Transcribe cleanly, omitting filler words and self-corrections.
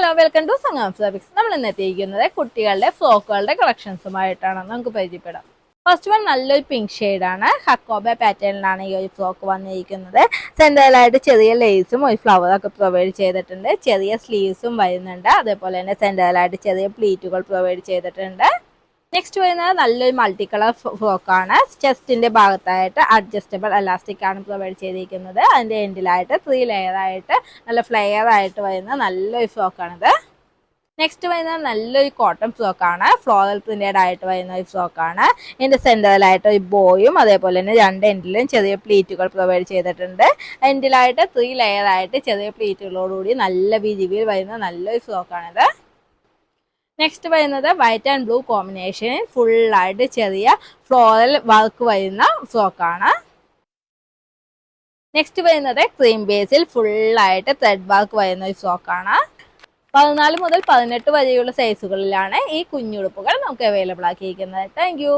Hello welcome to Sangam fabrics. നമ്മൾ ഇന്ന് എത്തിയിരിക്കുന്നത് കുട്ടികളുടെ ഫ്രോക്കുകളുടെ കളക്ഷൻസുമായിട്ടാണ്. നമുക്ക് പരിചയപ്പെടാം. ഫസ്റ്റ് വൺ നല്ലൊരു പിങ്ക് ഷെയ്ഡാണ്. ഹക്കോബ പാറ്റേണിലാണ് ഈ ഒരു ഫ്രോക്ക് വന്നിരിക്കുന്നത്. സെൻട്രലായിട്ട് ചെറിയ ലേസും ഒരു ഫ്ലവറൊക്കെ പ്രൊവൈഡ് ചെയ്തിട്ടുണ്ട്. ചെറിയ സ്ലീവ്സും വരുന്നുണ്ട്. അതേപോലെ തന്നെ സെൻട്രലായിട്ട് ചെറിയ പ്ലീറ്റുകൾ പ്രൊവൈഡ് ചെയ്തിട്ടുണ്ട്. നെക്സ്റ്റ് വരുന്നത് നല്ലൊരു മൾട്ടി കളർ ഫ്രോക്കാണ്. ചെസ്റ്റിന്റെ ഭാഗത്തായിട്ട് അഡ്ജസ്റ്റബിൾ എലാസ്റ്റിക് ആണ് പ്രൊവൈഡ് ചെയ്തിരിക്കുന്നത്. അതിന്റെ എൻഡിലായിട്ട് 3 ലെയർ ആയിട്ട് നല്ല ഫ്ലെയർ ആയിട്ട് വരുന്ന നല്ലൊരു ഫ്രോക്കാണിത്. നെക്സ്റ്റ് വരുന്നത് നല്ലൊരു കോട്ടൺ ഫ്രോക്കാണ്. ഫ്ലോറൽ പ്രിന്റഡ് ആയിട്ട് വരുന്ന ഒരു ഫ്രോക്കാണ്. ഇതിന്റെ സെന്ററിലായിട്ട് ഒരു ബോയും അതേപോലെ തന്നെ രണ്ട് എൻഡിലും ചെറിയ പ്ലീറ്റുകൾ പ്രൊവൈഡ് ചെയ്തിട്ടുണ്ട്. എൻഡിലായിട്ട് 3 ലെയർ ആയിട്ട് ചെറിയ പ്ലീറ്റുകളോടുകൂടി നല്ല വിരിവിൽ വരുന്ന നല്ലൊരു ഫ്രോക്കാണിത്. നെക്സ്റ്റ് വരുന്നത് വൈറ്റ് ആൻഡ് ബ്ലൂ കോമ്പിനേഷൻ ഫുള്ളായിട്ട് ചെറിയ ഫ്ലോറൽ വർക്ക് വരുന്ന ഫ്രോക്കാണ്. നെക്സ്റ്റ് വരുന്നത് ക്രീം ബേസിൽ ഫുള്ളായിട്ട് ത്രെഡ് വർക്ക് വരുന്ന ഒരു ഫ്രോക്കാണ്. 14 മുതൽ 18 വരെയുള്ള സൈസുകളിലാണ് ഈ കുഞ്ഞുടുപ്പുകൾ നമുക്ക് അവൈലബിൾ ആക്കിയിരിക്കുന്നത്. Thank you.